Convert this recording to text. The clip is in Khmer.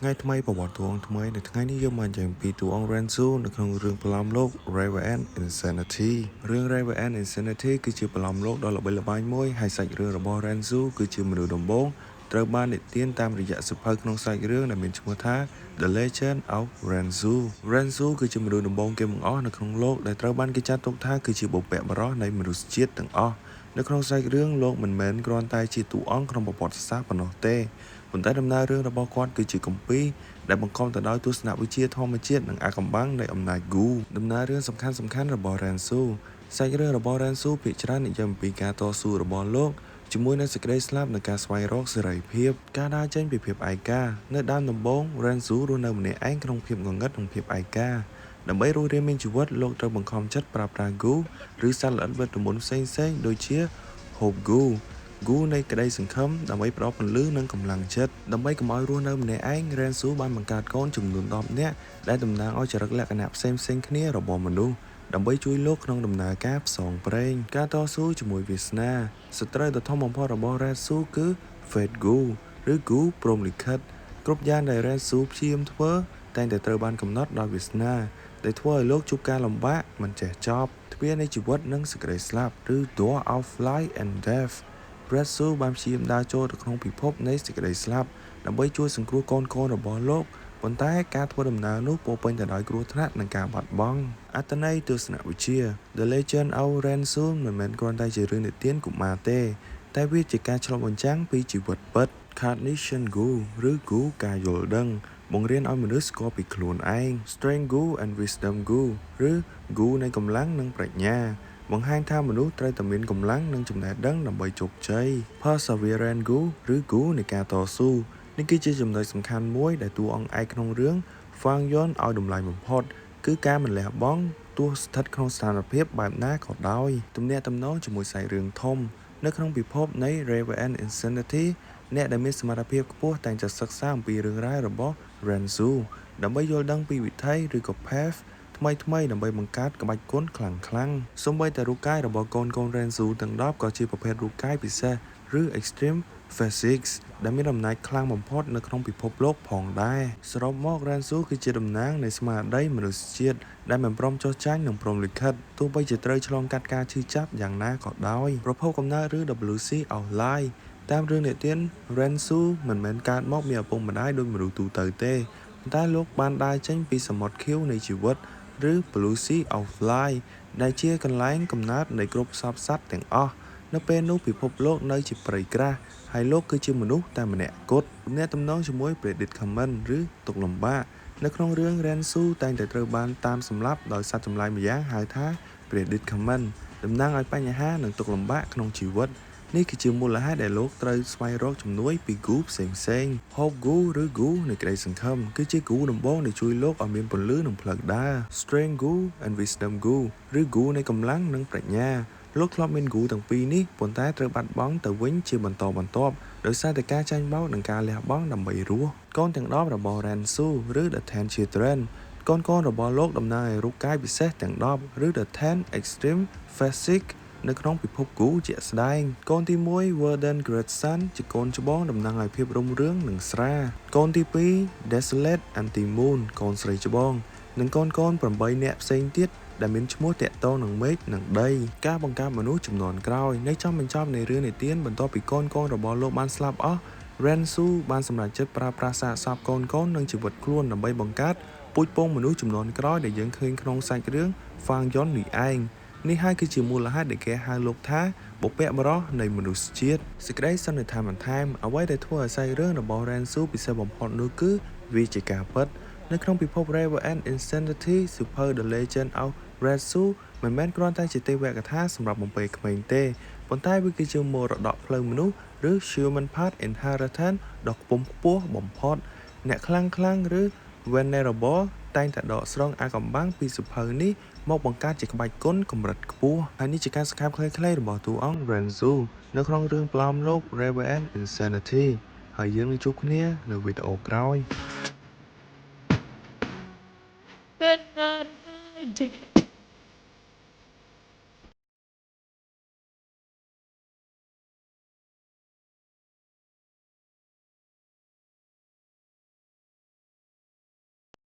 ថ្ងៃថ្មីប្រវត្តិតួអង្គថ្មីនៅថ្ងៃនេះយើងមកនិយាយអំពីតួអង្គ Renzu នៅក្នុងរឿងប្រឡំលោក River and Insanity រឿង River and Insanity គឺជាប្រឡំលោកដ៏ល្បីល្បាញមួយហើយសាច់រឿងរបស់ Renzu គឺជាមនុស្សដំបូងត្រូវបាននិទានតាមរយៈសៀវភៅក្នុងសាច់រឿងដែលមានឈ្មោះថា The Legend of Renzu Renzu គឺជាមនុស្សដំបូងគេបង្អស់នៅក្នុងโลกដែលត្រូវបានគេចាត់ទុកថាគឺជាបុព្វបុរសនៃមនុស្សជាតិទាំងអស់នៅក្នុងសាច់រឿងលោកមិនមែនគ្រាន់តែជាតួអង្គក្នុងប្រវត្តិសាស្ត្រប៉ុណ្ណោះទេប៉ុន្តែដំណើររឿងរបស់គាត់គឺជាគម្ពីរដែលបង្កប់ទៅដោយទស្សនវិជ្ជាធម្មជាតិនិងអាថ៌កំបាំងនៃអំណាច Gu ដំណើររឿងសំខាន់ៗរបស់ Renzu សាច់រឿងរបស់ Renzu ភាគច្រើននិយាយអំពីការតស៊ូរបស់លោកជាមួយនឹងសេចក្តីស្លាប់និងការស្វែងរកសេរីភាពការដើរចេញពីភាពឯកានៅដើមដំបូង Renzu រស់នៅម្នាក់ឯងក្នុងភាពងងឹតនិងភាពឯកាដើម្បីរស់រានមានជីវិតលោកត្រូវបង្ខំចិត្តប្រើប្រាស់ Gu ឬសត្វល្អិតវេទមន្តផ្សេងៗដូចជា Hope Gu នៃក្តីសង្ឃឹមដើម្បីផ្ដល់ពន្លឺនិងកម្លាំងចិត្តដើម្បីកុំឲ្យរស់នៅម្នាក់ឯង Renzu បានបង្កើតកូនចំនួន10នាក់ដែលតំណាងឲ្យចរិតលក្ខណៈផ្សេងៗគ្នារបស់មនុស្សដើម្បីជួយលោកក្នុងដំណើរការផ្សងព្រេងការតស៊ូជាមួយវាសនាសត្រូវដ៏ធំបំផុតរបស់ Renzu គឺ Fate Gu ឬ Gu ព្រហ្មលិខិតគ្រប់យ៉ាងដែល Renzu ព្យាយាមធ្វើតែងតែត្រូវបានកំណត់ដោយវាសនាដែលធ្វើឲ្យលោកជួបការលំបាកមិនចេះចប់ទ្វារនៃជីវិតនិងសេចក្តីស្លាប់ឬ Door of Life and Death Renzu បានព្យាយាមដើរចូលទៅក្នុងពិភពនៃសេចក្តីស្លាប់ដើម្បីជួយសង្គ្រោះកូនរបស់លោកប៉ុន្តែការធ្វើដំណើរនោះពោរពេញទៅដោយគ្រោះថ្នាក់និងការបាត់បង់អត្ថន័យទស្សនវិជ្ជា The Legend of Renzu មិនមែនគ្រាន់តែជារឿងនិទានកុមារទេតែវាជាការឆ្លុះបញ្ចាំងពីជីវិតពិត Cognition Gu ឬ Gu ការយល់ដឹងបង្រៀនឲ្យមនុស្សស្គាល់ពីខ្លួនឯង Strength Gu and Wisdom Gu ឬ Gu នៃកម្លាំងនិងប្រាជ្ញាបង្ហាញថាមនុស្សត្រូវតែមានកម្លាំងនិងចំណេះដឹងដើម្បីជោគជ័យ Perseverance Gu ឬ Gu នៃការតស៊ូនេះគឺជាចំណុចសំខាន់មួយដែលតួអង្គឯកក្នុងរឿង Fang Yon ឲ្យតម្លៃបំផុតគឺការមិនលះបង់ទោះស្ថិតក្នុងស្ថានភាពបែបណាក៏ដោយទំនាក់ទំនងជាមួយសាច់រឿងធំនៅក្នុងពិភពនៃ River and Insanity អ្នកដែលមានសមត្ថភាពខ្ពស់តែងតែសិក្សាអំពីរឿងរ៉ាវរបស់ Renzu ដើម្បីយល់ដឹងពីវិធីឬក៏ path ថ្មីដើម្បីបង្កើតក្បាច់គុណខ្លាំងសូម្បីតែរូបកាយរបស់កូនRenzu ទាំង10ក៏ជាប្រភេទរូបកាយពិសេសឬ Extreme Physics ដែលមានអំណាចខ្លាំងបំផុតនៅក្នុងពិភពលោកផងដែរសរុបមក Renzu គឺជាតំណាងនៃស្មារតីមនុស្សជាតិដែលមិនព្រមចុះចាញ់នឹងព្រហ្មលិខិតទោះបីជាត្រូវឆ្លងកាត់ការឈឺចាប់យ៉ាងណាក៏ដោយប្រភពកំណើតឬ WC Outline តាមរឿងនិទាន Renzu មិនមែនកើតមកមានឪពុកម្ដាយដូចមនុស្សទូទៅទេប៉ុន្តែលោកបានដើរចេញពីសមុទ្រខៀវនៃជីវិតឬ Blue Sea of Life ដែលជាកន្លែងកំណើតនៃគ្រប់សពសត្វទាំងអស់នៅពេលនោះពិភពលោកនៅជាព្រៃក្រាស់ហើយលោកគឺជាមនុស្សតែម្នាក់គត់អ្នកតំណងជាមួយ Predicament ឬទុក្ខលំបាកនៅក្នុងរឿង Renzu តែងតែត្រូវបានតាមសម្លាប់ដោយសត្វចម្លែកម្យ៉ាងហៅថា Predicament តំណាងឲ្យបញ្ហានិងទុក្ខលំបាកក្នុងជីវិតនេះគឺជាមូលហេតុដែលលោកត្រូវស្វែងរកជំនួយពី Gu ផ្សេង Hope Gu ឬ Gu នៃក្តីសង្ឃឹមគឺជា Gu ដំបូងដែលជួយលោកឲ្យមានពន្លឺនិងផ្លូវដើរ Strength Gu and Wisdom Gu ឬ Gu នៃកម្លាំងនិងប្រាជ្ញាលោកធ្លាប់មាន Gu ទាំងពីរនេះប៉ុន្តែត្រូវបាត់បង់ទៅវិញជាបន្តបន្ទាប់ដោយសារតែការចាញ់បោកនិងការលះបង់ដើម្បីរស់កូនទាំង10របស់ Renzu ឬ The Ten Children កូនរបស់លោកតំណាងឲ្យរូបកាយពិសេសទាំង10ឬ The Ten Extreme Physics នៅក្នុងពិភព Gu ជាក់ស្ដែងកូនទី1 Verdant Great Sun ជាកូនច្បងតំណាងឲ្យភាពរុងរឿងនិងស្រាកូនទី2 Desolate Anti Moon កូនស្រីច្បងនិងកូន8នាក់ផ្សេងទៀតដែលមានឈ្មោះតាក់ទងនឹងមេឃនិងដីការបង្កើតមនុស្សជំនាន់ក្រោយនៅចំបញ្ចប់នៃរឿងនិទានបន្ទាប់ពីកូនរបស់លោកបានស្លាប់អស់ Renzu បានសម្រេចចិត្តប្រើប្រាស់សាកសពកូននិងជីវិតខ្លួនដើម្បីបង្កើតពូជពងមនុស្សជំនាន់ក្រោយដែលយើងឃើញក្នុងសាច់រឿង Fang Yon នេះឯងនេះហើយគឺជាមូលហេតុដែលគេហៅលោកថាបុព្វបុរសនៃមនុស្សជាតិសេចក្តីសន្និដ្ឋានបន្ថែមអ្វីដែលធ្វើឲ្យសាច់រឿងរបស់ Renzu ពិសេសបំផុតនោះគឺវាជាការពិតនៅក្នុងពិភព River and Insanity សៀវភៅ The Legend of Renzu មិនមែនគ្រាន់តែជាទេវកថាសម្រាប់បំពេក្មេងទេប៉ុន្តែវាគឺជាមរតកផ្លូវមនុស្សឬ Human Path Inheritance ដ៏ខ្ពង់ខ្ពស់បំផុតអ្នកខ្លាំងឬ Venerable តែងតែដកស្រង់អាថ៌កំបាំងពីសៀវភៅនេះមកបង្កើតជាក្បាច់គុណកម្រិតខ្ពស់ហើយនេះជាការសង្ខេបខ្លីៗរបស់តួអង្គ Renzu នៅក្នុងរឿងប្រឡំលោក River and Insanity ហើយយើងនឹងជួបគ្នានៅវីដេអូក្រោយ Good night,